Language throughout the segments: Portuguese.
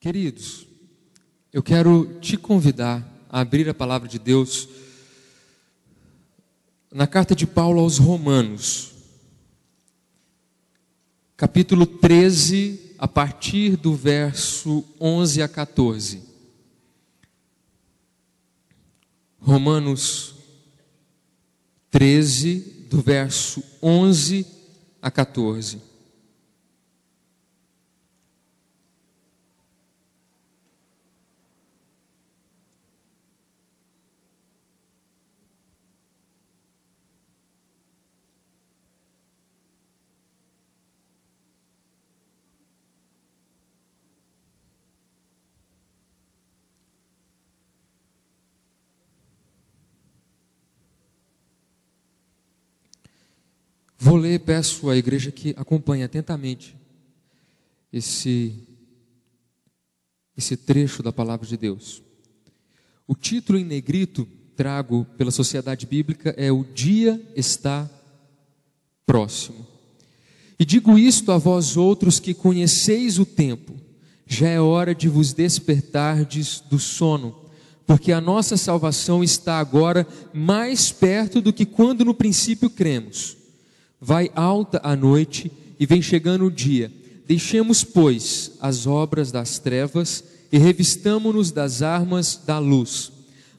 Queridos, eu quero te convidar a abrir a palavra de Deus na carta de Paulo aos Romanos, capítulo 13, a partir do verso 11 a 14. Romanos 13, do verso 11 a 14. Vou ler, peço à igreja que acompanhe atentamente esse trecho da palavra de Deus. O título em negrito trago pela Sociedade Bíblica é "O Dia Está Próximo". E digo isto a vós outros que conheceis o tempo, já é hora de vos despertardes do sono, porque a nossa salvação está agora mais perto do que quando no princípio cremos. Vai alta a noite e vem chegando o dia. Deixemos, pois, as obras das trevas e revistamo-nos das armas da luz.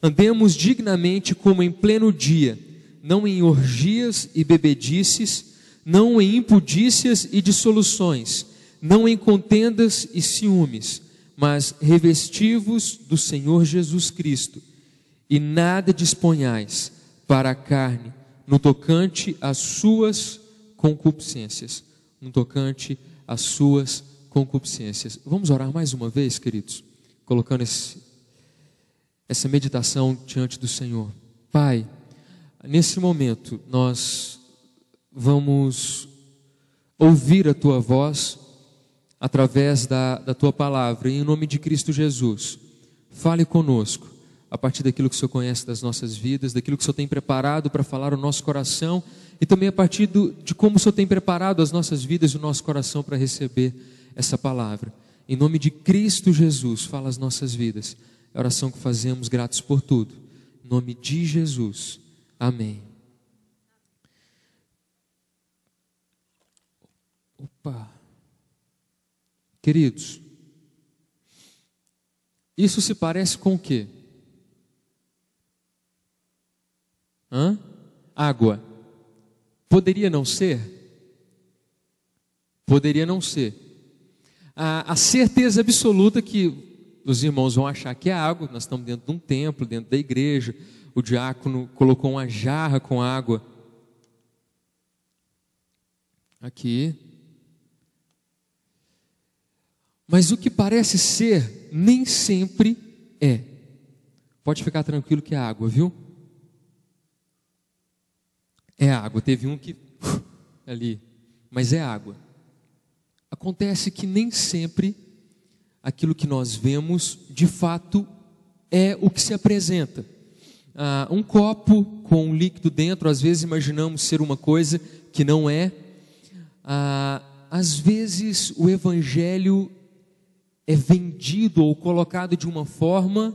Andemos dignamente como em pleno dia, não em orgias e bebedices, não em impudícias e dissoluções, não em contendas e ciúmes, mas revesti-vos do Senhor Jesus Cristo, e nada disponhais para a carne, no tocante às suas concupiscências. No tocante às suas concupiscências. Vamos orar mais uma vez, queridos, colocando essa meditação diante do Senhor. Pai, nesse momento nós vamos ouvir a Tua voz através da Tua palavra, e em nome de Cristo Jesus, fale conosco a partir daquilo que o Senhor conhece das nossas vidas, daquilo que o Senhor tem preparado para falar ao nosso coração, e também a partir de como o Senhor tem preparado as nossas vidas e o nosso coração para receber essa palavra. Em nome de Cristo Jesus, fala as nossas vidas. É a oração que fazemos, gratos por tudo. Em nome de Jesus. Amém. Opa! Queridos, isso se parece com o quê? Água. Poderia não ser? Poderia não ser. A certeza absoluta que os irmãos vão achar que é água. Nós estamos dentro de um templo, dentro da igreja. O diácono colocou uma jarra com água aqui. Mas o que parece ser, nem sempre é. Pode ficar tranquilo que é água, viu? É água. Teve um que ali, mas é água. Acontece que nem sempre aquilo que nós vemos, de fato, é o que se apresenta. Um copo com um líquido dentro, às vezes imaginamos ser uma coisa que não é. Às vezes o evangelho é vendido ou colocado de uma forma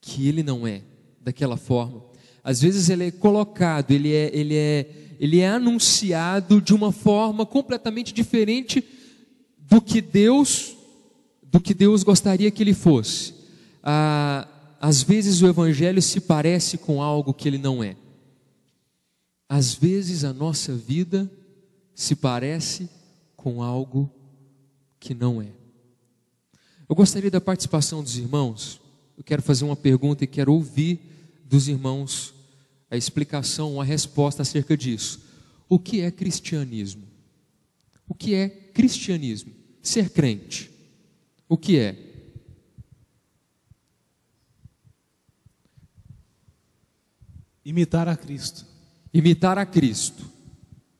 que ele não é daquela forma. Às vezes ele é colocado, ele é anunciado de uma forma completamente diferente do que Deus gostaria que ele fosse. Às vezes o evangelho se parece com algo que ele não é. Às vezes a nossa vida se parece com algo que não é. Eu gostaria da participação dos irmãos. Eu quero fazer uma pergunta e quero ouvir dos irmãos a explicação, a resposta acerca disso. O que é cristianismo? O que é cristianismo? Ser crente. O que é? Imitar a Cristo. Imitar a Cristo.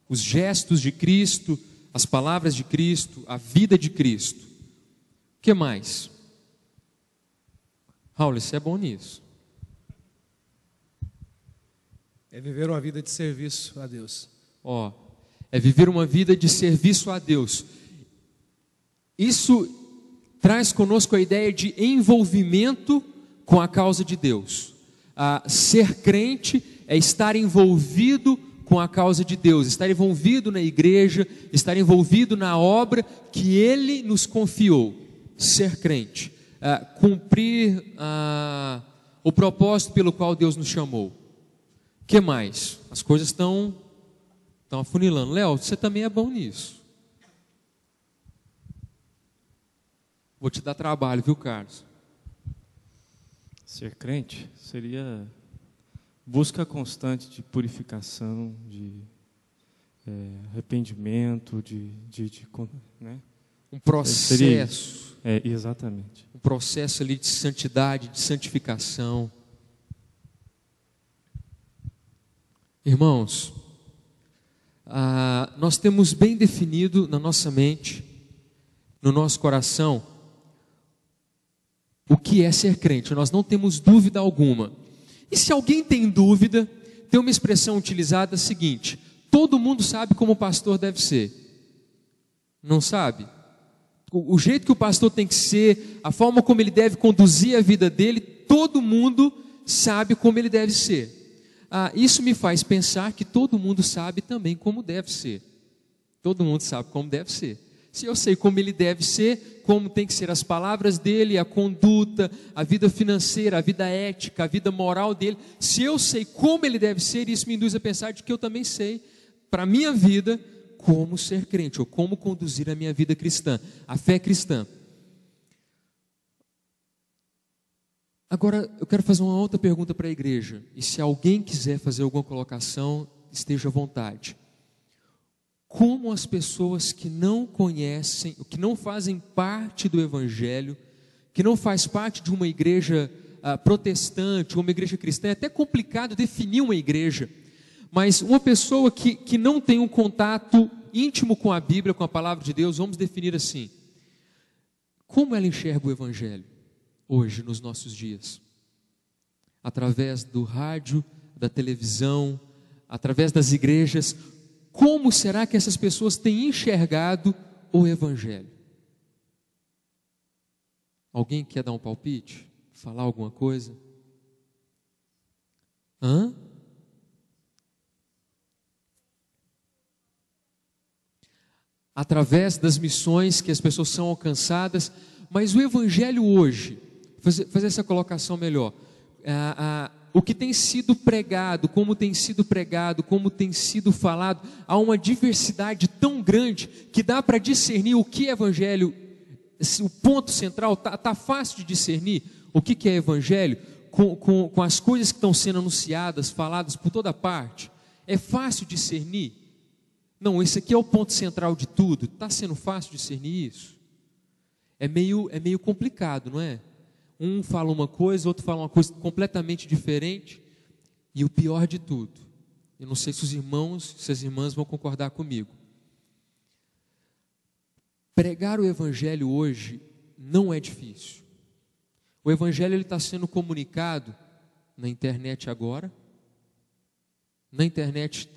os gestos de Cristo, as palavras de Cristo, a vida de Cristo. O que mais? Raul, você é bom nisso. É viver uma vida de serviço a Deus. É viver uma vida de serviço a Deus. Isso traz conosco a ideia de envolvimento com a causa de Deus. Ser crente é estar envolvido com a causa de Deus, estar envolvido na igreja, estar envolvido na obra que Ele nos confiou. Ser crente, cumprir o propósito pelo qual Deus nos chamou. O que mais? As coisas estão afunilando. Léo, você também é bom nisso. Vou te dar trabalho, viu, Carlos? Ser crente seria busca constante de purificação, de arrependimento, né? Um processo. Exatamente. Um processo ali de santidade, de santificação. Irmãos, nós temos bem definido na nossa mente, no nosso coração, o que é ser crente. Nós não temos dúvida alguma. E se alguém tem dúvida, tem uma expressão utilizada seguinte: todo mundo sabe como o pastor deve ser. Não sabe? O jeito que o pastor tem que ser, a forma como ele deve conduzir a vida dele, todo mundo sabe como ele deve ser. Isso me faz pensar que todo mundo sabe também como deve ser. Todo mundo sabe como deve ser. Se eu sei como ele deve ser, como tem que ser as palavras dele, a conduta, a vida financeira, a vida ética, a vida moral dele, se eu sei como ele deve ser, isso me induz a pensar de que eu também sei, para a minha vida, como ser crente, ou como conduzir a minha vida cristã, a fé cristã. Agora, eu quero fazer uma outra pergunta para a igreja, e se alguém quiser fazer alguma colocação, esteja à vontade. Como as pessoas que não conhecem, que não fazem parte do Evangelho, que não faz parte de uma igreja protestante, ou uma igreja cristã, é até complicado definir uma igreja, mas uma pessoa que não tem um contato íntimo com a Bíblia, com a palavra de Deus, vamos definir assim: como ela enxerga o Evangelho hoje, nos nossos dias? Através do rádio, da televisão, através das igrejas. Como será que essas pessoas têm enxergado o Evangelho? Alguém quer dar um palpite? Falar alguma coisa? Através das missões que as pessoas são alcançadas, mas o Evangelho hoje, fazer essa colocação melhor, o que tem sido pregado, como tem sido falado, há uma diversidade tão grande que dá para discernir o que é Evangelho. O ponto central, está fácil de discernir o que é Evangelho com as coisas que estão sendo anunciadas, faladas por toda parte. É fácil discernir? Não, esse aqui é o ponto central de tudo. Está sendo fácil discernir isso? É meio complicado, não é? Um fala uma coisa, outro fala uma coisa completamente diferente. E o pior de tudo, eu não sei se os irmãos, se as irmãs vão concordar comigo. Pregar o Evangelho hoje não é difícil. O Evangelho está sendo comunicado na internet agora. Na internet,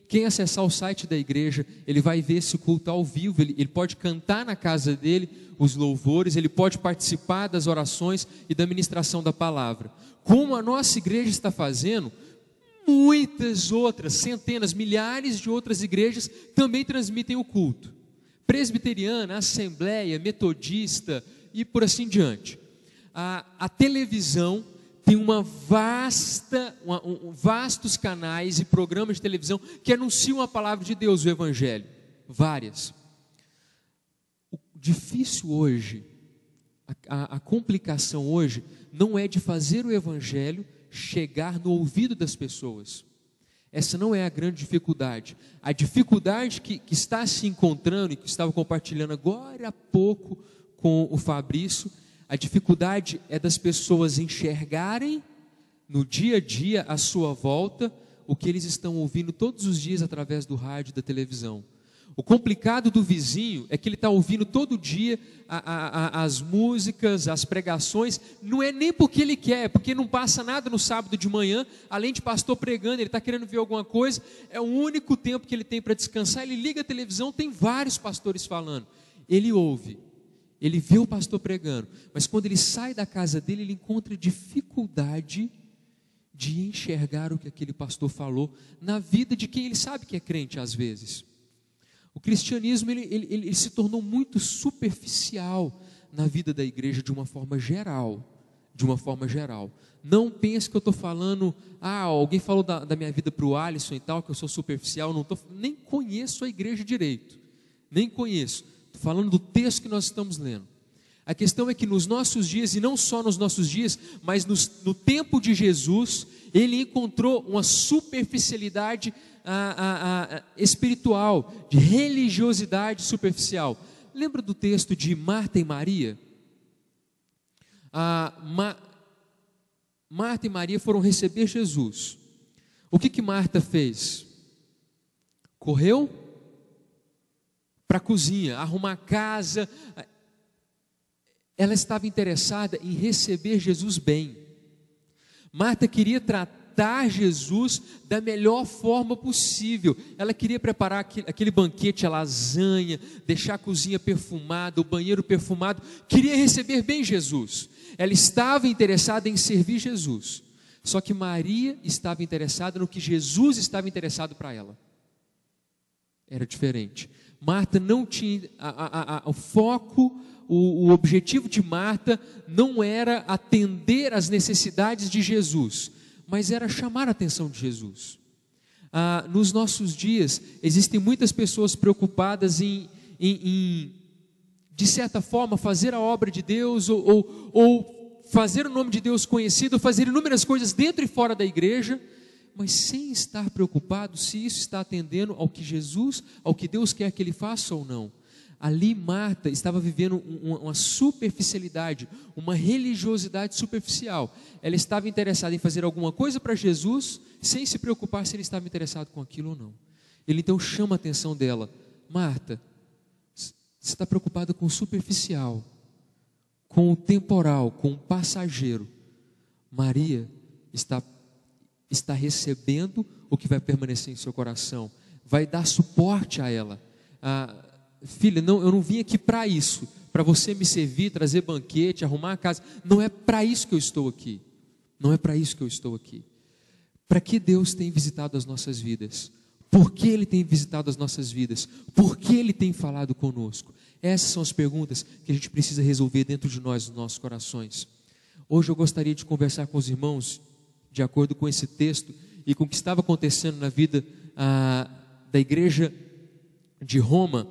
quem acessar o site da igreja, ele vai ver esse culto ao vivo, ele pode cantar na casa dele os louvores, ele pode participar das orações e da ministração da palavra. Como a nossa igreja está fazendo, muitas outras, centenas, milhares de outras igrejas também transmitem o culto. Presbiteriana, assembleia, metodista e por assim diante. A televisão tem vastos canais e programas de televisão que anunciam a palavra de Deus, o Evangelho. Várias. O difícil hoje, a complicação hoje, não é de fazer o Evangelho chegar no ouvido das pessoas. Essa não é a grande dificuldade. A dificuldade que está se encontrando, e que estava compartilhando agora há pouco com o Fabrício, a dificuldade é das pessoas enxergarem no dia a dia à sua volta o que eles estão ouvindo todos os dias através do rádio e da televisão. O complicado do vizinho é que ele está ouvindo todo dia as músicas, as pregações, não é nem porque ele quer, é porque não passa nada no sábado de manhã, além de pastor pregando, ele está querendo ver alguma coisa, é o único tempo que ele tem para descansar, ele liga a televisão, tem vários pastores falando, ele ouve, ele vê o pastor pregando, mas quando ele sai da casa dele, ele encontra dificuldade de enxergar o que aquele pastor falou na vida de quem ele sabe que é crente às vezes. O cristianismo ele se tornou muito superficial na vida da igreja de uma forma geral. Não pense que eu estou falando, alguém falou da minha vida para o Alisson e tal, que eu sou superficial, nem conheço a igreja direito, estou falando do texto que nós estamos lendo. A questão é que nos nossos dias, e não só nos nossos dias, mas no tempo de Jesus, ele encontrou uma superficialidade espiritual, de religiosidade superficial. Lembra do texto de Marta e Maria? Marta e Maria foram receber Jesus. O que Marta fez? Correu para a cozinha, arrumar a casa. Ela estava interessada em receber Jesus bem. Marta queria tratar Jesus da melhor forma possível. Ela queria preparar aquele banquete, a lasanha, deixar a cozinha perfumada, o banheiro perfumado. Queria receber bem Jesus. Ela estava interessada em servir Jesus. Só que Maria estava interessada no que Jesus estava interessado para ela. Era diferente. Marta não tinha o foco. O objetivo de Marta não era atender às necessidades de Jesus, mas era chamar a atenção de Jesus. Nos nossos dias, existem muitas pessoas preocupadas em de certa forma, fazer a obra de Deus, ou fazer o nome de Deus conhecido, fazer inúmeras coisas dentro e fora da igreja, mas sem estar preocupado se isso está atendendo ao que Jesus, ao que Deus quer que ele faça ou não. Ali Marta estava vivendo uma superficialidade, uma religiosidade superficial. Ela estava interessada em fazer alguma coisa para Jesus, sem se preocupar se ele estava interessado com aquilo ou não. Ele então chama a atenção dela: Marta, você está preocupada com o superficial, com o temporal, com o passageiro. Maria está recebendo o que vai permanecer em seu coração, vai dar suporte a ela. Filha, eu não vim aqui para isso, para você me servir, trazer banquete, arrumar a casa. Não é para isso que eu estou aqui. Para que Deus tem visitado as nossas vidas? Por que Ele tem visitado as nossas vidas? Por que Ele tem falado conosco? Essas são as perguntas que a gente precisa resolver dentro de nós, nos nossos corações. Hoje eu gostaria de conversar com os irmãos, de acordo com esse texto, e com o que estava acontecendo na vida da igreja de Roma,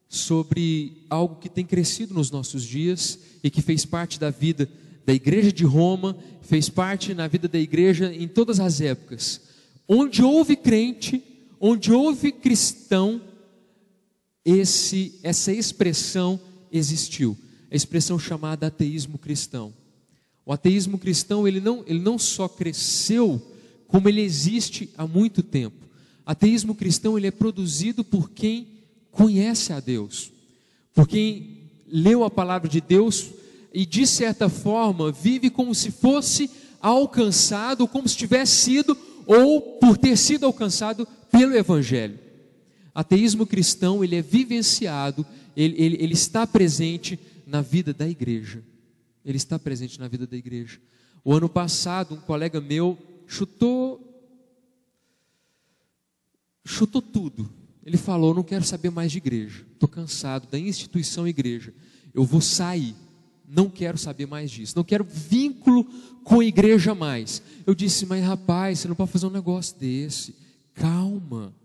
sobre algo que tem crescido nos nossos dias e que fez parte da vida da igreja de Roma, fez parte na vida da igreja em todas as épocas. Onde houve crente, onde houve cristão, essa expressão existiu, a expressão chamada ateísmo cristão. O ateísmo cristão ele não só cresceu, como ele existe há muito tempo. Ateísmo cristão ele é produzido por quem conhece a Deus, por quem leu a palavra de Deus e de certa forma vive como se fosse alcançado, como se tivesse sido ou por ter sido alcançado pelo Evangelho. Ateísmo cristão ele é vivenciado, ele está presente na vida da igreja. O ano passado um colega meu chutou tudo. Ele falou: não quero saber mais de igreja, estou cansado da instituição igreja, eu vou sair, não quero saber mais disso, não quero vínculo com a igreja mais. Eu disse: mas rapaz, você não pode fazer um negócio desse, calma,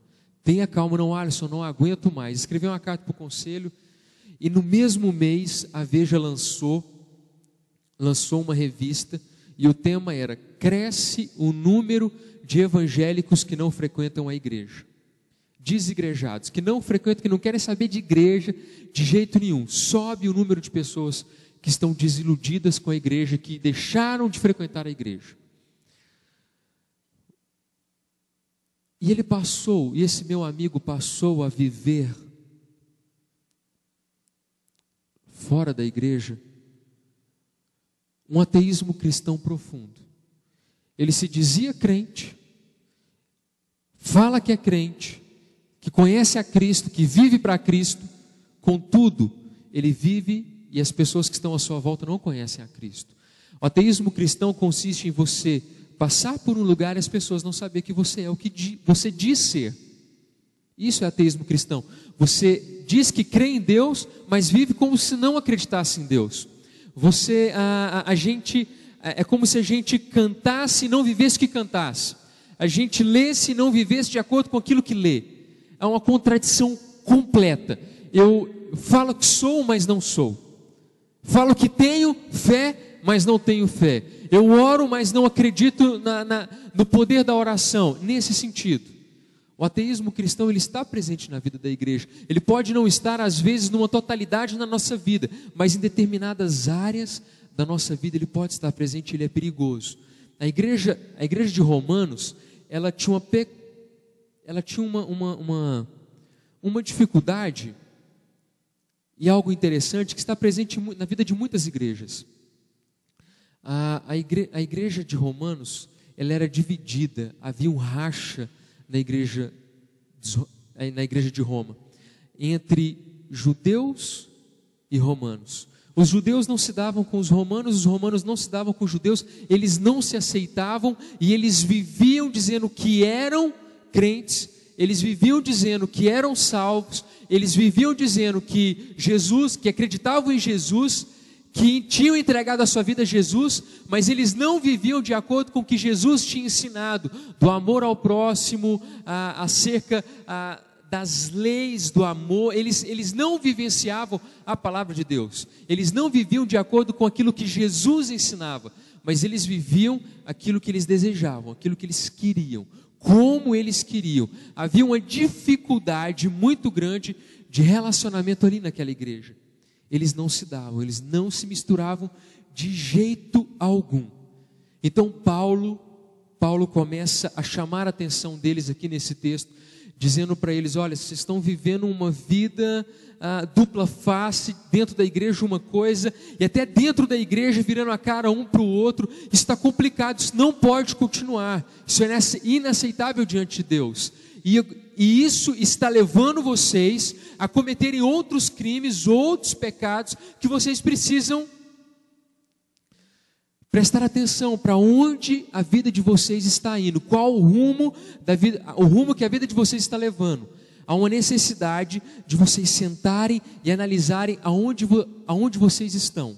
tenha calma. Não, Alisson, não aguento mais. Escrevi uma carta para o conselho, e no mesmo mês a Veja lançou uma revista, e o tema era: cresce o número de evangélicos que não frequentam a igreja. Desigrejados, que não frequentam, que não querem saber de igreja de jeito nenhum. Sobe o número de pessoas que estão desiludidas com a igreja, que deixaram de frequentar a igreja. E esse meu amigo passou a viver fora da igreja um ateísmo cristão profundo. Ele se dizia crente, fala que é crente, que conhece a Cristo, que vive para Cristo, contudo, ele vive e as pessoas que estão à sua volta não conhecem a Cristo. O ateísmo cristão consiste em você passar por um lugar e as pessoas não saber que você é o que você diz ser. Isso é ateísmo cristão. Você diz que crê em Deus, mas vive como se não acreditasse em Deus. É como se a gente cantasse e não vivesse o que cantasse. A gente lesse e não vivesse de acordo com aquilo que lê. É uma contradição completa. Eu falo que sou, mas não sou. Falo que tenho fé, mas não tenho fé. Eu oro, mas não acredito no poder da oração. Nesse sentido, o ateísmo cristão, ele está presente na vida da igreja. Ele pode não estar, às vezes, numa totalidade na nossa vida, mas em determinadas áreas da nossa vida ele pode estar presente, ele é perigoso. A igreja de Romanos, ela tinha uma dificuldade, e algo interessante, que está presente na vida de muitas igrejas. A igreja de Romanos, ela era dividida, havia um racha na igreja de Roma, entre judeus e romanos. Os judeus não se davam com os romanos não se davam com os judeus, eles não se aceitavam e eles viviam dizendo que eram crentes, eles viviam dizendo que eram salvos, eles viviam dizendo que acreditavam em Jesus, que tinham entregado a sua vida a Jesus, mas eles não viviam de acordo com o que Jesus tinha ensinado, do amor ao próximo, acerca das leis do amor. Eles não vivenciavam a palavra de Deus, eles não viviam de acordo com aquilo que Jesus ensinava, mas eles viviam aquilo que eles desejavam, aquilo que eles queriam, como eles queriam. Havia uma dificuldade muito grande de relacionamento ali naquela igreja. Eles não se davam, eles não se misturavam de jeito algum. Então Paulo começa a chamar a atenção deles aqui nesse texto, dizendo para eles: olha, vocês estão vivendo uma vida dupla face, dentro da igreja uma coisa, e até dentro da igreja virando a cara um para o outro. Isso está complicado, isso não pode continuar, isso é inaceitável diante de Deus. E isso está levando vocês a cometerem outros crimes, outros pecados, que vocês precisam prestar atenção para onde a vida de vocês está indo, qual o rumo da vida, o rumo que a vida de vocês está levando. Há uma necessidade de vocês sentarem e analisarem aonde vocês estão,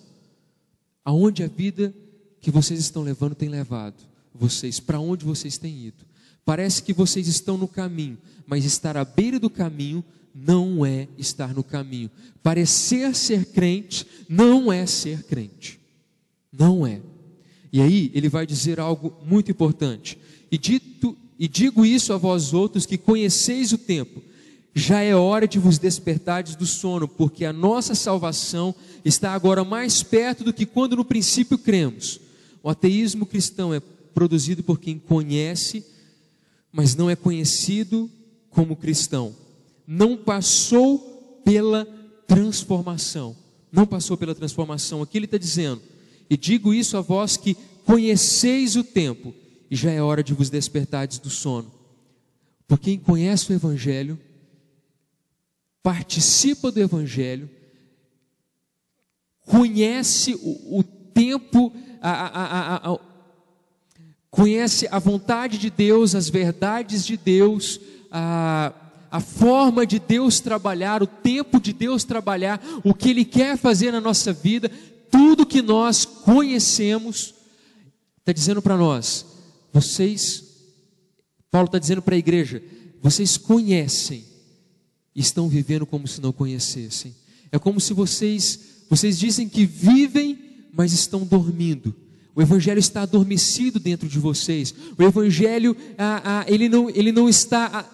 aonde a vida que vocês estão levando tem levado vocês, para onde vocês têm ido. Parece que vocês estão no caminho, mas estar à beira do caminho não é estar no caminho. Parecer ser crente não é ser crente. Não é. E aí ele vai dizer algo muito importante. E digo isso a vós outros que conheceis o tempo. Já é hora de vos despertardes do sono, porque a nossa salvação está agora mais perto do que quando no princípio cremos. O ateísmo cristão é produzido por quem conhece, mas não é conhecido como cristão. Não passou pela transformação. Não passou pela transformação. Aqui ele está dizendo: e digo isso a vós que conheceis o tempo, e já é hora de vos despertardes do sono. Por quem conhece o Evangelho, participa do Evangelho, conhece o tempo, conhece a vontade de Deus, as verdades de Deus, a forma de Deus trabalhar, o tempo de Deus trabalhar, o que Ele quer fazer na nossa vida. Tudo que nós conhecemos, está dizendo para nós, Paulo está dizendo para a igreja, vocês conhecem, e estão vivendo como se não conhecessem. É como se vocês dizem que vivem, mas estão dormindo. O Evangelho está adormecido dentro de vocês. O Evangelho, ele não está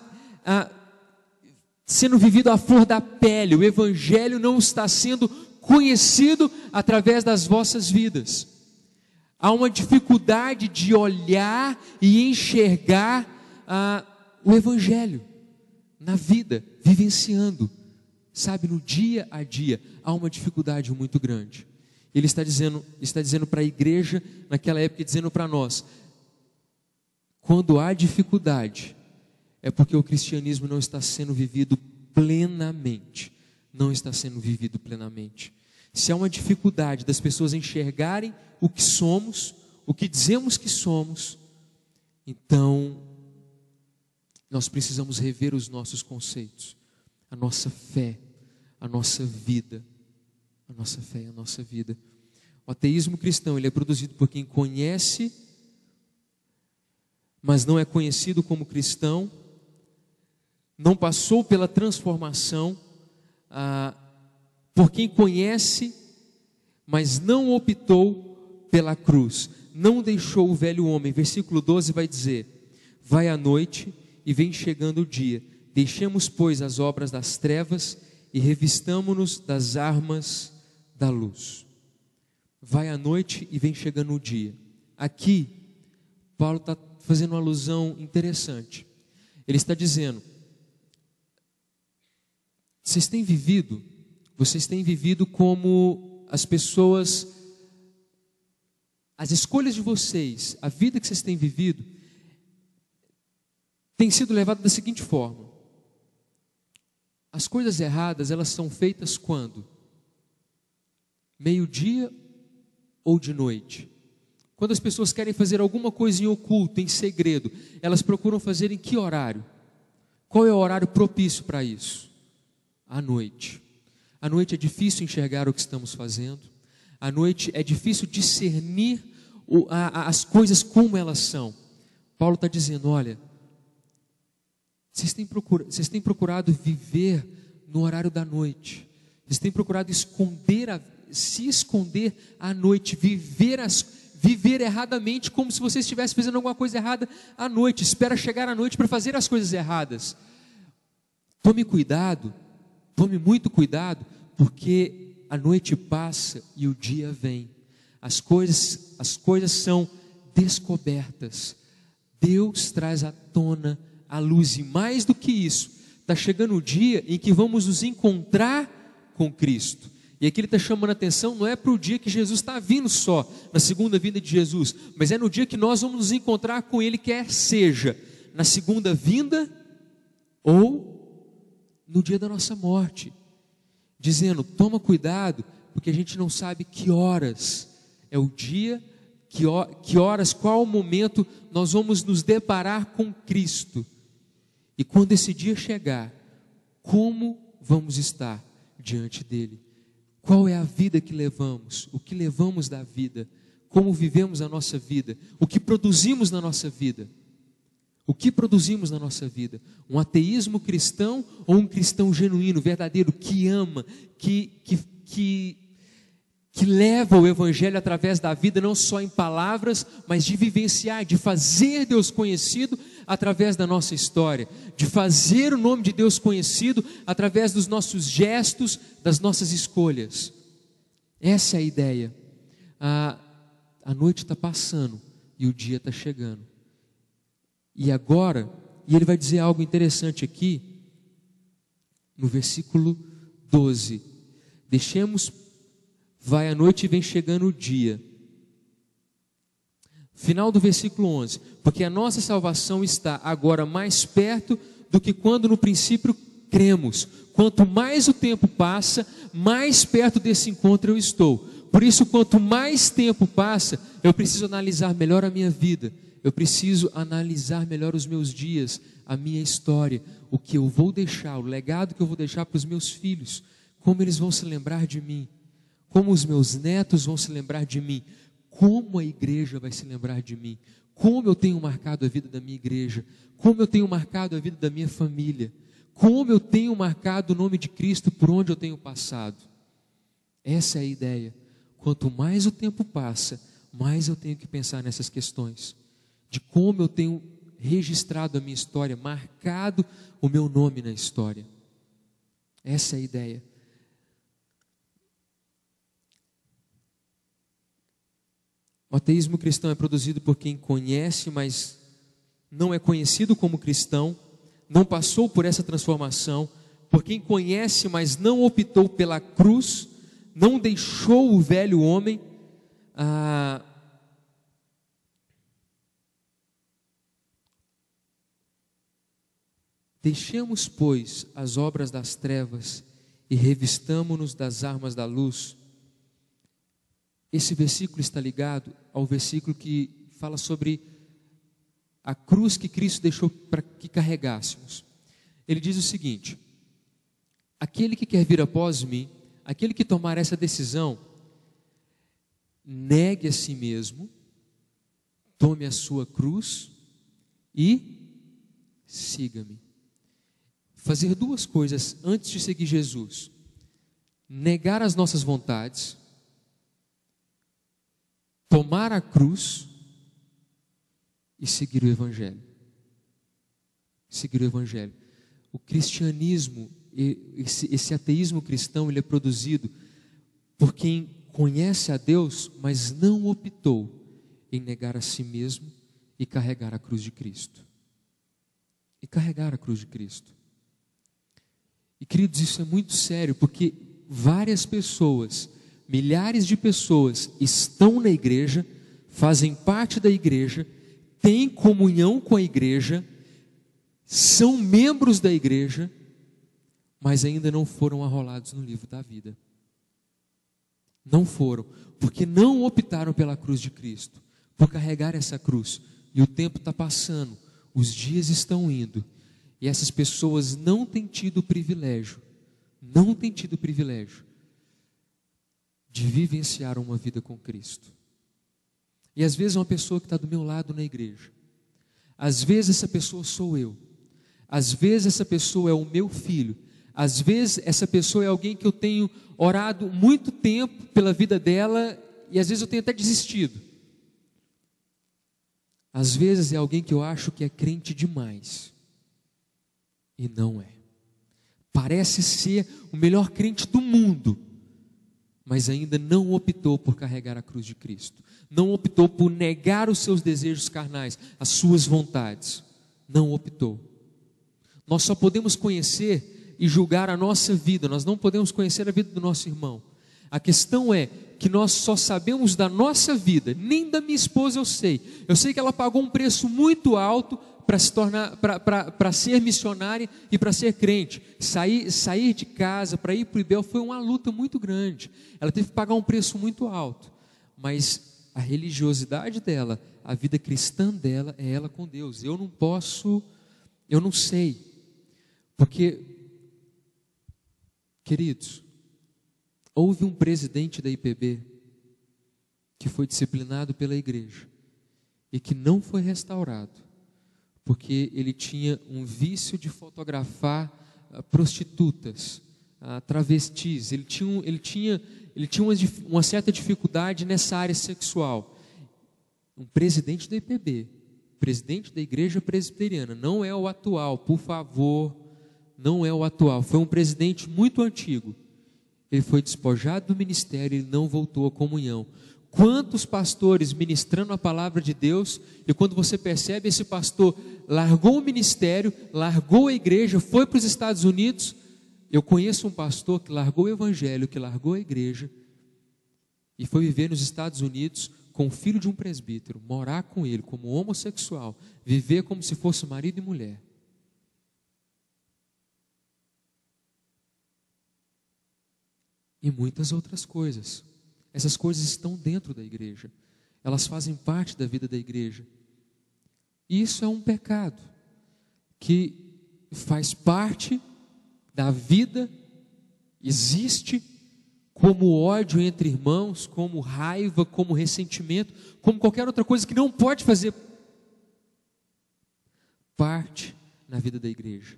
sendo vivido à flor da pele. O Evangelho não está sendo conhecido através das vossas vidas. Há uma dificuldade de olhar e enxergar o Evangelho, na vida, vivenciando, sabe, no dia a dia, há uma dificuldade muito grande. Ele está dizendo para a igreja, naquela época, dizendo para nós, quando há dificuldade, é porque o cristianismo não está sendo vivido plenamente, não está sendo vivido plenamente. Se há uma dificuldade das pessoas enxergarem o que somos, o que dizemos que somos, então nós precisamos rever os nossos conceitos, a nossa fé, a nossa vida, a nossa fé e a nossa vida. O ateísmo cristão, ele é produzido por quem conhece, mas não é conhecido como cristão, não passou pela transformação, por quem conhece, mas não optou pela cruz, não deixou o velho homem. Versículo 12 vai dizer, vai a noite e vem chegando o dia, deixemos pois as obras das trevas e revistamo-nos das armas da luz. Vai a noite e vem chegando o dia. Aqui, Paulo está fazendo uma alusão interessante. Ele está dizendo, vocês têm vivido como as pessoas, as escolhas de vocês, a vida que vocês têm vivido, tem sido levada da seguinte forma: as coisas erradas, elas são feitas quando? Meio-dia ou de noite? Quando as pessoas querem fazer alguma coisa em oculto, em segredo, elas procuram fazer em que horário? Qual é o horário propício para isso? À noite. À noite é difícil enxergar o que estamos fazendo. À noite é difícil discernir as coisas como elas são. Paulo está dizendo, olha, vocês têm procurado viver no horário da noite. Vocês têm procurado se esconder à noite, viver erradamente, como se você estivesse fazendo alguma coisa errada à noite. Espera chegar à noite para fazer as coisas erradas. Tome muito cuidado, porque a noite passa e o dia vem. As coisas são descobertas. Deus traz à tona a luz, e mais do que isso, está chegando o dia em que vamos nos encontrar com Cristo. E aqui ele está chamando a atenção, não é para o dia que Jesus está vindo só, na segunda vinda de Jesus, mas é no dia que nós vamos nos encontrar com Ele, quer seja na segunda vinda ou no dia da nossa morte. Dizendo, toma cuidado, porque a gente não sabe que horas é o dia, que horas, qual o momento nós vamos nos deparar com Cristo. E quando esse dia chegar, como vamos estar diante dele? Qual é a vida que levamos? O que levamos da vida? Como vivemos a nossa vida? O que produzimos na nossa vida? O que produzimos na nossa vida? Um ateísmo cristão ou um cristão genuíno, verdadeiro, que ama, que leva o Evangelho através da vida, não só em palavras, mas de vivenciar, de fazer Deus conhecido através da nossa história, de fazer o nome de Deus conhecido através dos nossos gestos, das nossas escolhas. Essa é a ideia. A noite está passando e o dia está chegando. E agora, e ele vai dizer algo interessante aqui, no versículo 12: deixemos, vai a noite e vem chegando o dia. Final do versículo 11: porque a nossa salvação está agora mais perto do que quando no princípio cremos. Quanto mais o tempo passa, mais perto desse encontro eu estou. Por isso, quanto mais tempo passa, eu preciso analisar melhor a minha vida. Eu preciso analisar melhor os meus dias, a minha história, o que eu vou deixar, o legado que eu vou deixar para os meus filhos, como eles vão se lembrar de mim, como os meus netos vão se lembrar de mim, como a igreja vai se lembrar de mim, como eu tenho marcado a vida da minha igreja, como eu tenho marcado a vida da minha família, como eu tenho marcado o nome de Cristo por onde eu tenho passado. Essa é a ideia. Quanto mais o tempo passa, mais eu tenho que pensar nessas questões, de como eu tenho registrado a minha história, marcado o meu nome na história. Essa é a ideia. O ateísmo cristão é produzido por quem conhece, mas não é conhecido como cristão. não passou por essa transformação, por quem conhece, mas não optou pela cruz, não deixou o velho homem, deixemos, pois, as obras das trevas e revistamo-nos das armas da luz. Esse versículo está ligado ao versículo que fala sobre a cruz que Cristo deixou para que carregássemos. Ele diz o seguinte: aquele que quer vir após mim, aquele que tomar essa decisão, negue a si mesmo, tome a sua cruz e siga-me. Fazer duas coisas antes de seguir Jesus: negar as nossas vontades, tomar a cruz e seguir o Evangelho. Seguir o Evangelho. O cristianismo, esse ateísmo cristão, ele é produzido por quem conhece a Deus, mas não optou em negar a si mesmo e carregar a cruz de Cristo. E carregar a cruz de Cristo. E queridos, isso é muito sério, porque várias pessoas, milhares de pessoas estão na igreja, fazem parte da igreja, têm comunhão com a igreja, são membros da igreja, mas ainda não foram arrolados no livro da vida. Não foram, porque não optaram pela cruz de Cristo, por carregar essa cruz. E o tempo está passando, os dias estão indo, e essas pessoas não têm tido o privilégio de vivenciar uma vida com Cristo. E às vezes uma pessoa que está do meu lado na igreja, às vezes essa pessoa sou eu, às vezes essa pessoa é o meu filho, às vezes essa pessoa é alguém que eu tenho orado muito tempo pela vida dela e às vezes eu tenho até desistido. Às vezes é alguém que eu acho que é crente demais e não é. Parece ser o melhor crente do mundo, mas ainda não optou por carregar a cruz de Cristo, não optou por negar os seus desejos carnais, as suas vontades, não optou. Nós só podemos conhecer e julgar a nossa vida, nós não podemos conhecer a vida do nosso irmão. A questão é que nós só sabemos da nossa vida, nem da minha esposa eu sei que ela pagou um preço muito alto para se tornar, para ser missionária e para ser crente. Sair de casa para ir para o IBEL foi uma luta muito grande. Ela teve que pagar um preço muito alto. Mas a religiosidade dela, a vida cristã dela, é ela com Deus. Eu não sei. Porque, queridos, houve um presidente da IPB que foi disciplinado pela igreja e que não foi restaurado, porque ele tinha um vício de fotografar prostitutas, travestis. Ele tinha uma certa dificuldade nessa área sexual. Um presidente da IPB, presidente da igreja presbiteriana, não é o atual, por favor, não é o atual, foi um presidente muito antigo. Ele foi despojado do ministério, ele não voltou à comunhão. Quantos pastores ministrando a palavra de Deus, e quando você percebe, esse pastor largou o ministério, largou a igreja, foi para os Estados Unidos. Eu conheço um pastor que largou o evangelho, que largou a igreja e foi viver nos Estados Unidos com o filho de um presbítero, morar com ele como homossexual, viver como se fosse marido e mulher. E muitas outras coisas. Essas coisas estão dentro da igreja, elas fazem parte da vida da igreja. E isso é um pecado que faz parte da vida, existe como ódio entre irmãos, como raiva, como ressentimento, como qualquer outra coisa que não pode fazer parte na vida da igreja.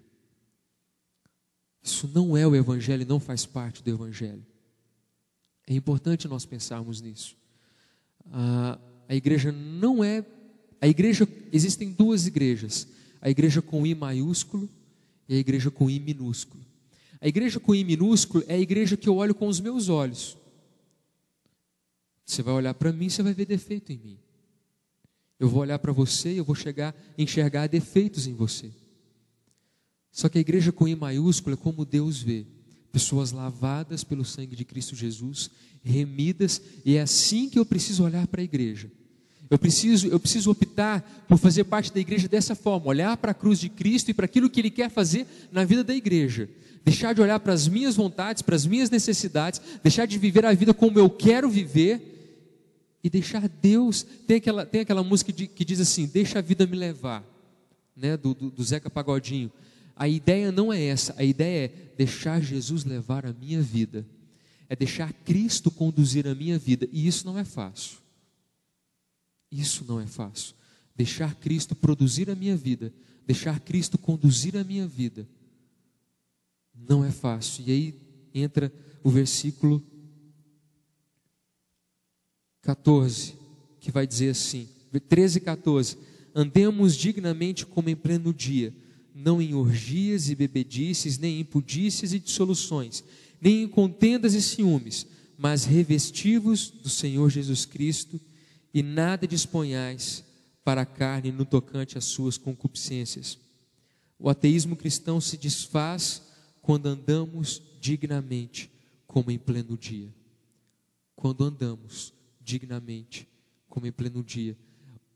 Isso não é o evangelho, não faz parte do evangelho. É importante nós pensarmos nisso. A igreja não é... Existem duas igrejas. A igreja com I maiúsculo e a igreja com I minúsculo. A igreja com I minúsculo é a igreja que eu olho com os meus olhos. Você vai olhar para mim, você vai ver defeito em mim. Eu vou olhar para você e eu vou enxergar defeitos em você. Só que a igreja com I maiúsculo é como Deus vê. Pessoas lavadas pelo sangue de Cristo Jesus, remidas, e é assim que eu preciso olhar para a igreja. Eu preciso optar por fazer parte da igreja dessa forma, olhar para a cruz de Cristo e para aquilo que Ele quer fazer na vida da igreja. Deixar de olhar para as minhas vontades, para as minhas necessidades, deixar de viver a vida como eu quero viver e deixar Deus. Tem aquela música que diz assim: deixa a vida me levar, né? do Zeca Pagodinho. A ideia não é essa, a ideia é deixar Jesus levar a minha vida, é deixar Cristo conduzir a minha vida, e isso não é fácil. Isso não é fácil. Deixar Cristo produzir a minha vida, deixar Cristo conduzir a minha vida, não é fácil. E aí entra o versículo 14, que vai dizer assim, 13 e 14: andemos dignamente como em pleno dia, não em orgias e bebedices, nem em impudícias e dissoluções, nem em contendas e ciúmes, mas revestivos do Senhor Jesus Cristo, e nada disponhais para a carne no tocante às suas concupiscências. O ateísmo cristão se desfaz quando andamos dignamente, como em pleno dia. Quando andamos dignamente, como em pleno dia.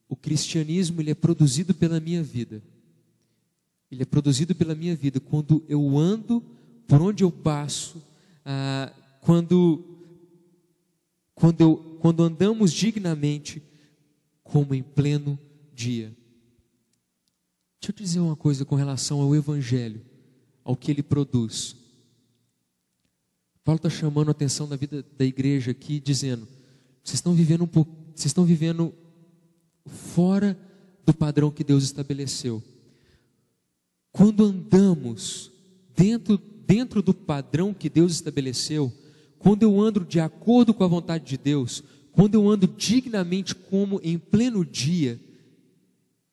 O cristianismo, ele é produzido pela minha vida. Ele é produzido pela minha vida quando eu ando por onde eu passo, quando andamos dignamente, como em pleno dia. Deixa eu te dizer uma coisa com relação ao Evangelho, ao que ele produz. Paulo está chamando a atenção da vida da igreja aqui, dizendo: vocês estão vivendo fora do padrão que Deus estabeleceu. Quando andamos dentro do padrão que Deus estabeleceu, quando eu ando de acordo com a vontade de Deus, quando eu ando dignamente como em pleno dia,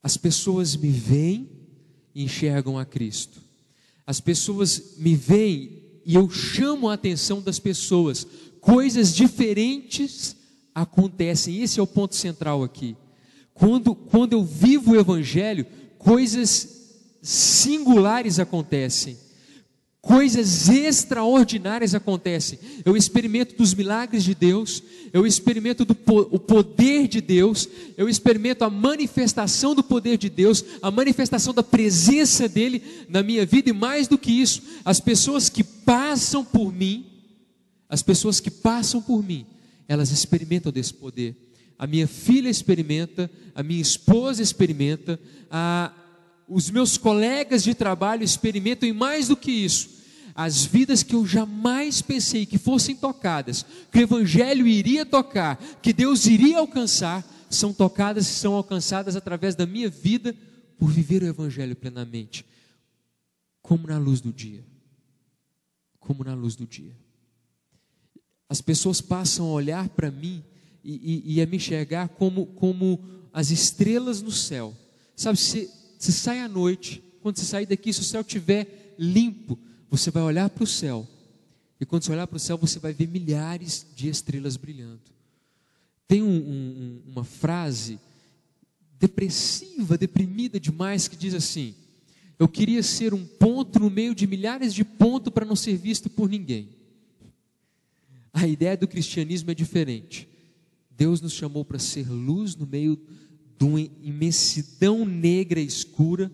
as pessoas me veem e enxergam a Cristo. As pessoas me veem e eu chamo a atenção das pessoas. Coisas diferentes acontecem. Esse é o ponto central aqui. Quando eu vivo o Evangelho, coisas singulares acontecem. Coisas extraordinárias acontecem. Eu experimento dos milagres de Deus, eu experimento o poder de Deus, eu experimento a manifestação do poder de Deus, a manifestação da presença dEle na minha vida, e mais do que isso, as pessoas que passam por mim, elas experimentam desse poder. A minha filha experimenta, a minha esposa experimenta, os meus colegas de trabalho experimentam, e mais do que isso, as vidas que eu jamais pensei que fossem tocadas, que o Evangelho iria tocar, que Deus iria alcançar, são tocadas e são alcançadas através da minha vida, por viver o Evangelho plenamente, como na luz do dia. Como na luz do dia. As pessoas passam a olhar para mim e a me enxergar como as estrelas no céu. Sabe, você sai à noite, quando você sair daqui, se o céu estiver limpo, você vai olhar para o céu, e quando você olhar para o céu, você vai ver milhares de estrelas brilhando. Tem uma frase depressiva, deprimida demais, que diz assim: eu queria ser um ponto no meio de milhares de pontos para não ser visto por ninguém. A ideia do cristianismo é diferente. Deus nos chamou para ser luz no meio de uma imensidão negra e escura,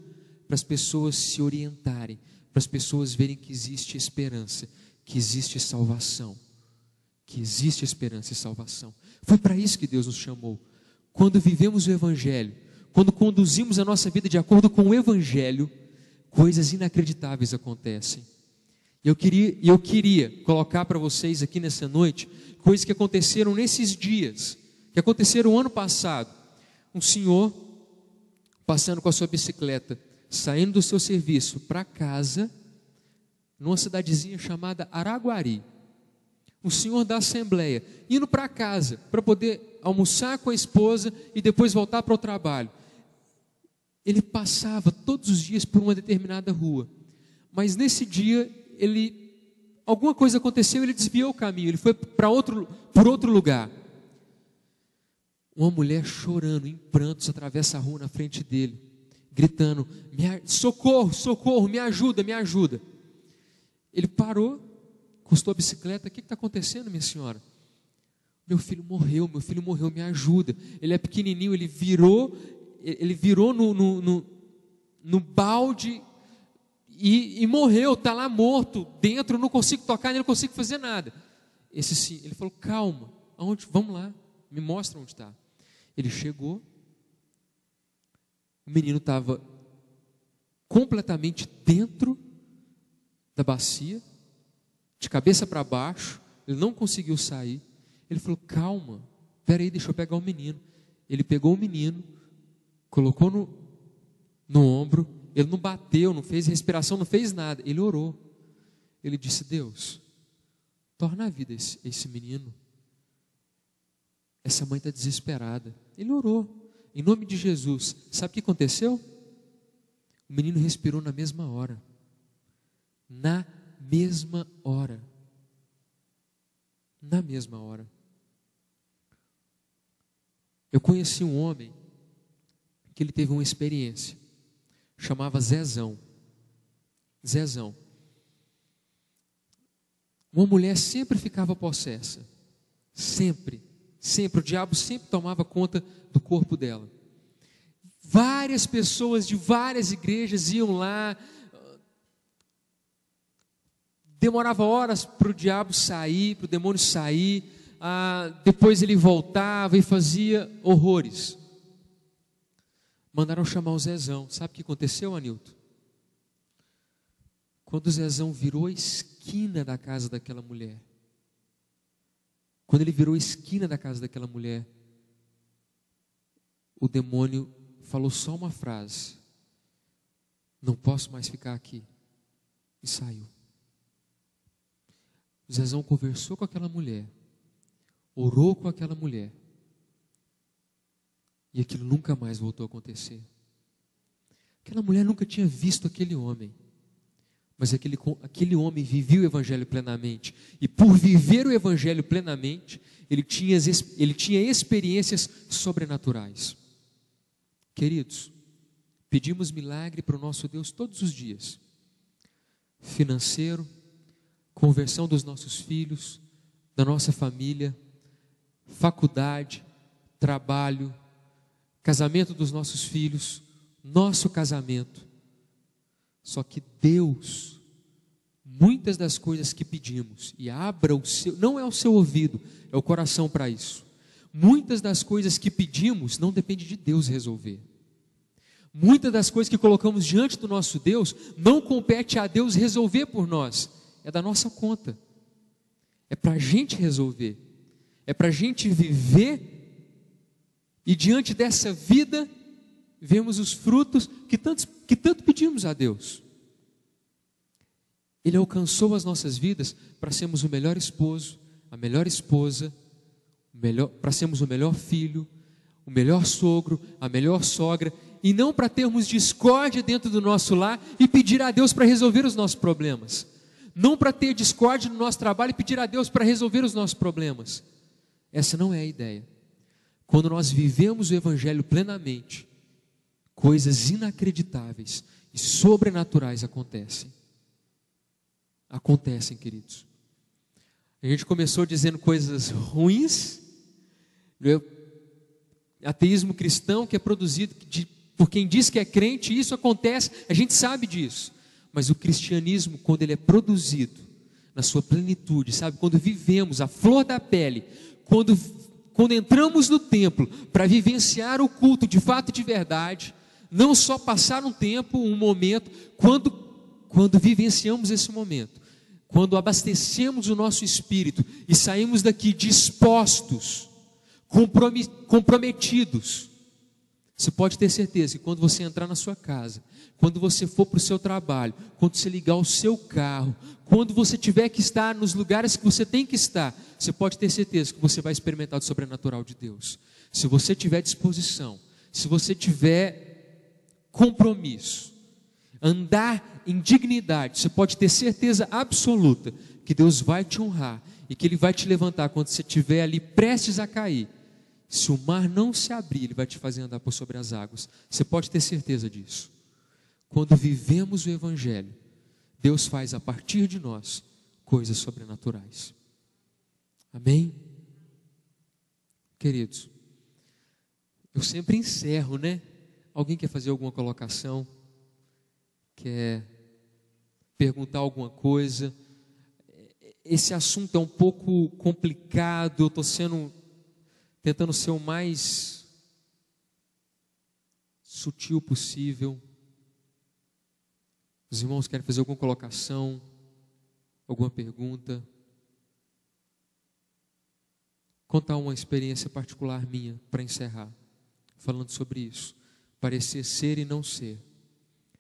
para as pessoas se orientarem, para as pessoas verem que existe esperança, que existe salvação, que existe esperança e salvação. Foi para isso que Deus nos chamou. Quando vivemos o Evangelho, quando conduzimos a nossa vida de acordo com o Evangelho, coisas inacreditáveis acontecem. Eu queria colocar para vocês aqui nessa noite coisas que aconteceram nesses dias, que aconteceram ano passado. Um senhor passando com a sua bicicleta, saindo do seu serviço para casa, numa cidadezinha chamada Araguari. Um senhor da Assembleia, indo para casa, para poder almoçar com a esposa e depois voltar para o trabalho. Ele passava todos os dias por uma determinada rua, mas nesse dia, alguma coisa aconteceu, ele desviou o caminho, ele foi por outro lugar. Uma mulher chorando, em prantos, atravessa a rua na frente dele. gritando: socorro, socorro, me ajuda, me ajuda. Ele parou, encostou a bicicleta: o que está acontecendo, minha senhora? Meu filho morreu, me ajuda. Ele é pequenininho, ele virou no balde e morreu, está lá morto dentro, eu não consigo tocar, nem não consigo fazer nada. Esse sim, ele falou: calma, aonde? Vamos lá, me mostra onde está. Ele chegou, o menino estava completamente dentro da bacia, de cabeça para baixo, ele não conseguiu sair. Ele falou: calma, peraí, deixa eu pegar o menino. Ele pegou o menino, colocou no ombro, ele não bateu, não fez respiração, não fez nada, ele orou. Ele disse: Deus, torna a vida esse menino. Essa mãe está desesperada. Ele orou, em nome de Jesus. Sabe o que aconteceu? O menino respirou na mesma hora. Na mesma hora. Na mesma hora. Eu conheci um homem que ele teve uma experiência. Chamava Zezão. Zezão. Uma mulher sempre ficava possessa. Sempre. Sempre. O diabo sempre tomava conta do corpo dela. Várias pessoas de várias igrejas iam lá. Demorava horas para o diabo sair, para o demônio sair. Depois ele voltava e fazia horrores. Mandaram chamar o Zezão. Sabe o que aconteceu, Anilton? Quando o Zezão virou a esquina da casa daquela mulher, quando ele virou a esquina da casa daquela mulher, o demônio falou só uma frase: não posso mais ficar aqui. E saiu. O Zezão conversou com aquela mulher, orou com aquela mulher, e aquilo nunca mais voltou a acontecer. Aquela mulher nunca tinha visto aquele homem, mas aquele homem vivia o Evangelho plenamente, e por viver o Evangelho plenamente, ele tinha experiências sobrenaturais. Queridos, pedimos milagre para o nosso Deus todos os dias. Financeiro, conversão dos nossos filhos, da nossa família, faculdade, trabalho, casamento dos nossos filhos, nosso casamento. Só que Deus, muitas das coisas que pedimos, e abra o seu, não é o seu ouvido, é o coração para isso. Muitas das coisas que pedimos não depende de Deus resolver. Muitas das coisas que colocamos diante do nosso Deus não compete a Deus resolver por nós, é da nossa conta. É para a gente resolver, é para a gente viver, e diante dessa vida vemos os frutos que tanto pedimos a Deus. Ele alcançou as nossas vidas para sermos o melhor esposo, a melhor esposa, para sermos o melhor filho, o melhor sogro, a melhor sogra, e não para termos discórdia dentro do nosso lar e pedir a Deus para resolver os nossos problemas. Não para ter discórdia no nosso trabalho e pedir a Deus para resolver os nossos problemas. Essa não é a ideia. Quando nós vivemos o Evangelho plenamente, coisas inacreditáveis e sobrenaturais acontecem. Acontecem, queridos. A gente começou dizendo coisas ruins. Ateísmo cristão que é produzido por quem diz que é crente, isso acontece, a gente sabe disso. Mas o cristianismo, quando ele é produzido na sua plenitude, sabe? Quando vivemos a flor da pele, quando entramos no templo para vivenciar o culto de fato e de verdade, não só passar um tempo, um momento, quando vivenciamos esse momento, quando abastecemos o nosso espírito e saímos daqui dispostos, comprometidos, você pode ter certeza que quando você entrar na sua casa, quando você for para o seu trabalho, quando você ligar o seu carro, quando você tiver que estar nos lugares que você tem que estar, você pode ter certeza que você vai experimentar o sobrenatural de Deus. Se você tiver disposição, se você tiver compromisso, andar em dignidade, você pode ter certeza absoluta que Deus vai te honrar e que Ele vai te levantar quando você estiver ali prestes a cair. Se o mar não se abrir, Ele vai te fazer andar por sobre as águas. Você pode ter certeza disso. Quando vivemos o Evangelho, Deus faz a partir de nós coisas sobrenaturais. Amém? Queridos, eu sempre encerro, né? Alguém quer fazer alguma colocação? Quer perguntar alguma coisa? Esse assunto é um pouco complicado, eu estou tentando ser o mais sutil possível. Os irmãos querem fazer alguma colocação, alguma pergunta? Contar uma experiência particular minha para encerrar, falando sobre isso. Parecer ser e não ser.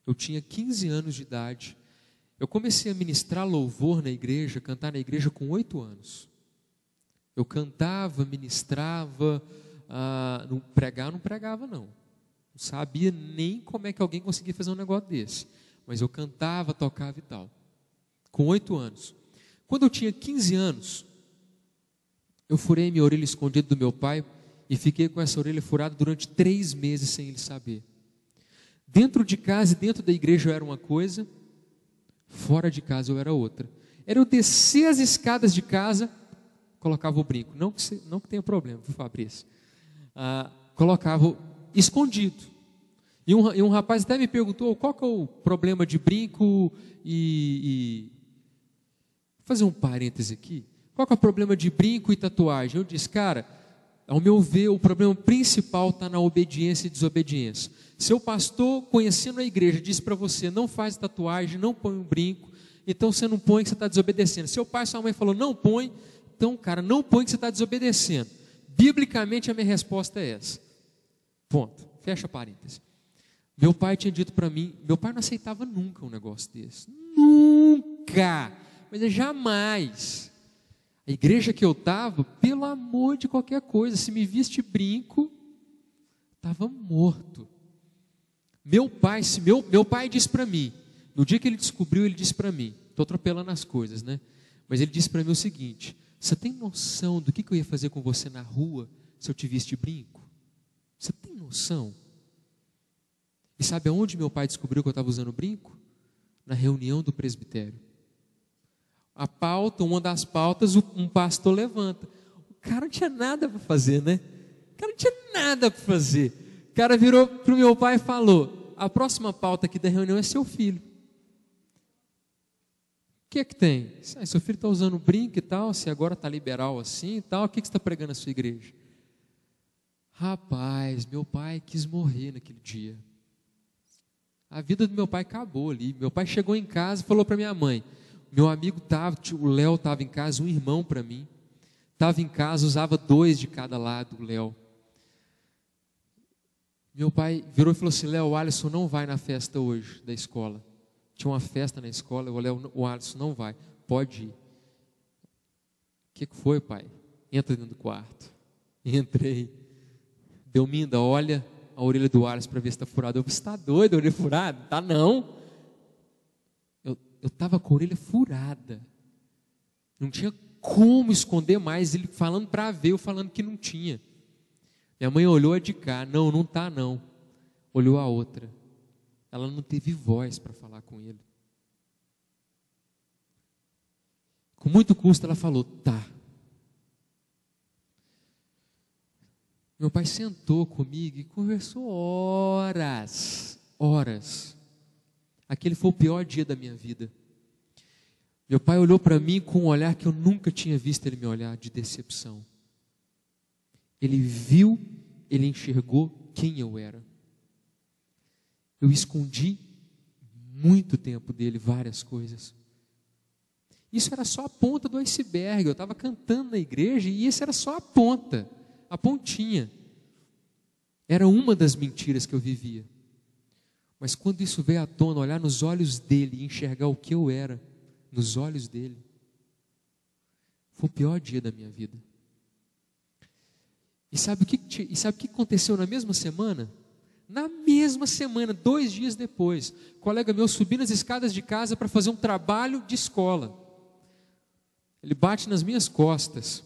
Eu tinha 15 anos de idade. Eu comecei a ministrar louvor na igreja, cantar na igreja com 8 anos. Eu cantava, ministrava, não pregava não. Não sabia nem como é que alguém conseguia fazer um negócio desse. Mas eu cantava, tocava e tal. Com 8 anos. Quando eu tinha 15 anos, eu furei minha orelha escondida do meu pai e fiquei com essa orelha furada durante 3 meses sem ele saber. Dentro de casa e dentro da igreja eu era uma coisa, fora de casa eu era outra. Era eu descer as escadas de casa, colocava o brinco. Não que tenha problema, Fabrício. Colocava escondido. E um rapaz até me perguntou qual que é o problema de brinco e... Vou fazer um parêntese aqui. Qual que é o problema de brinco e tatuagem? Eu disse, cara, ao meu ver, o problema principal está na obediência e desobediência. Seu pastor, conhecendo a igreja, disse para você, não faz tatuagem, não põe um brinco, então você não põe que você está desobedecendo. Seu pai e sua mãe falou, não põe, então, cara, não põe que você está desobedecendo. Biblicamente, a minha resposta é essa. Ponto. Fecha parênteses. Meu pai tinha dito para mim, meu pai não aceitava nunca um negócio desse. Nunca! Mas jamais. A igreja que eu estava, pelo amor de qualquer coisa, se me viste brinco, estava morto. Meu pai disse para mim, no dia que ele descobriu, ele disse para mim, estou atropelando as coisas, né? Mas ele disse para mim o seguinte, você tem noção do que eu ia fazer com você na rua, se eu te viste brinco? Você tem noção? E sabe aonde meu pai descobriu que eu estava usando brinco? Na reunião do presbitério. A pauta, uma das pautas, um pastor levanta. O cara não tinha nada para fazer, né? O cara não tinha nada para fazer. O cara virou para o meu pai e falou, a próxima pauta aqui da reunião é seu filho. O que é que tem? Seu filho está usando brinco e tal, se agora está liberal assim e tal, o que você está pregando na sua igreja? Rapaz, meu pai quis morrer naquele dia. A vida do meu pai acabou ali. Meu pai chegou em casa e falou para minha mãe, meu amigo estava, o Léo estava em casa, um irmão para mim, estava em casa, usava 2 de cada lado, o Léo. Meu pai virou e falou assim, Léo, o Alisson não vai na festa hoje da escola. Tinha uma festa na escola, o Alisson não vai, pode ir. O que foi, pai? Entra dentro do quarto. Entrei. Delminda, olha a orelha do Alisson para ver se está furada. Eu, você está doido, a orelha furada? Tá não. Eu estava com a orelha furada. Não tinha como esconder mais. Ele falando para ver, eu falando que não tinha. Minha mãe olhou a de cá. Não está não. Olhou a outra. Ela não teve voz para falar com ele. Com muito custo ela falou, tá. Meu pai sentou comigo e conversou horas. Aquele foi o pior dia da minha vida. Meu pai olhou para mim com um olhar que eu nunca tinha visto ele me olhar, de decepção. Ele viu, ele enxergou quem eu era. Eu escondi muito tempo dele várias coisas. Isso era só a ponta do iceberg. Eu estava cantando na igreja e isso era só a ponta, a pontinha. Era uma das mentiras que eu vivia. Mas quando isso veio à tona, olhar nos olhos dele e enxergar o que eu era, nos olhos dele, foi o pior dia da minha vida. E sabe o que aconteceu na mesma semana? Na mesma semana, 2 dias depois, um colega meu subiu nas escadas de casa para fazer um trabalho de escola. Ele bate nas minhas costas.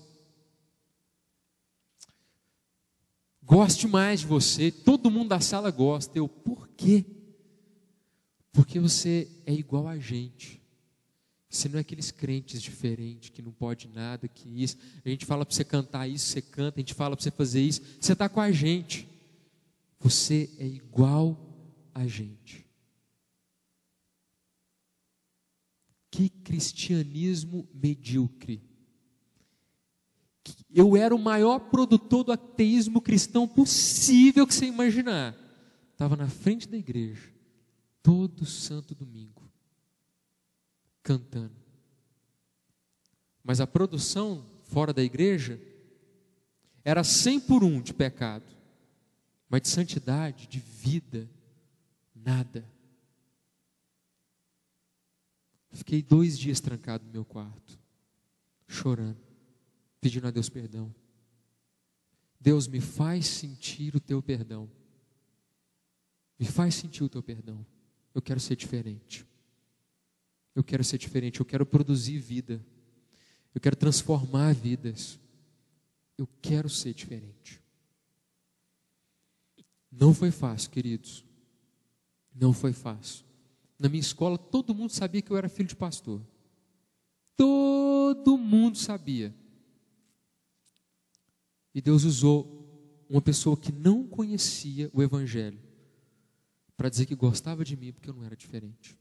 goste mais de você, todo mundo da sala gosta. Eu, por quê? Porque você é igual a gente. Você não é aqueles crentes diferentes, que não pode nada, que isso. A gente fala para você cantar isso, você canta. A gente fala para você fazer isso, você está com a gente. Você é igual a gente. Que cristianismo medíocre. Eu era o maior produtor do ateísmo cristão possível que você imaginar. Estava na frente da igreja, todo santo domingo, cantando. Mas a produção fora da igreja era 100 por 1 de pecado, mas de santidade, de vida, nada. Fiquei 2 dias trancado no meu quarto, chorando, pedindo a Deus perdão. Deus, me faz sentir o teu perdão. Me faz sentir o teu perdão. Eu quero ser diferente. Eu quero ser diferente. Eu quero produzir vida. Eu quero transformar vidas. Eu quero ser diferente. Não foi fácil, queridos. Não foi fácil. Na minha escola, todo mundo sabia que eu era filho de pastor. Todo mundo sabia. E Deus usou uma pessoa que não conhecia o Evangelho para dizer que gostava de mim porque eu não era diferente.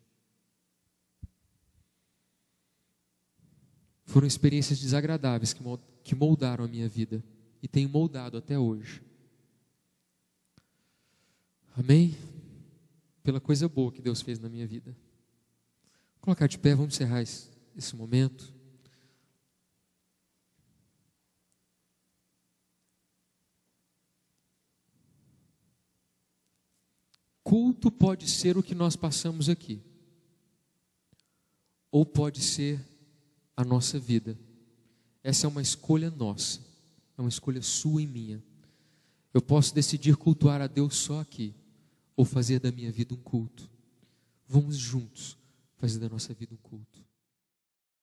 Foram experiências desagradáveis que moldaram a minha vida e têm moldado até hoje. Amém? Pela coisa boa que Deus fez na minha vida. Vou colocar de pé, vamos encerrar esse momento. Culto pode ser o que nós passamos aqui, ou pode ser a nossa vida. Essa é uma escolha nossa, é uma escolha sua e minha. Eu posso decidir cultuar a Deus só aqui, ou fazer da minha vida um culto. Vamos juntos fazer da nossa vida um culto.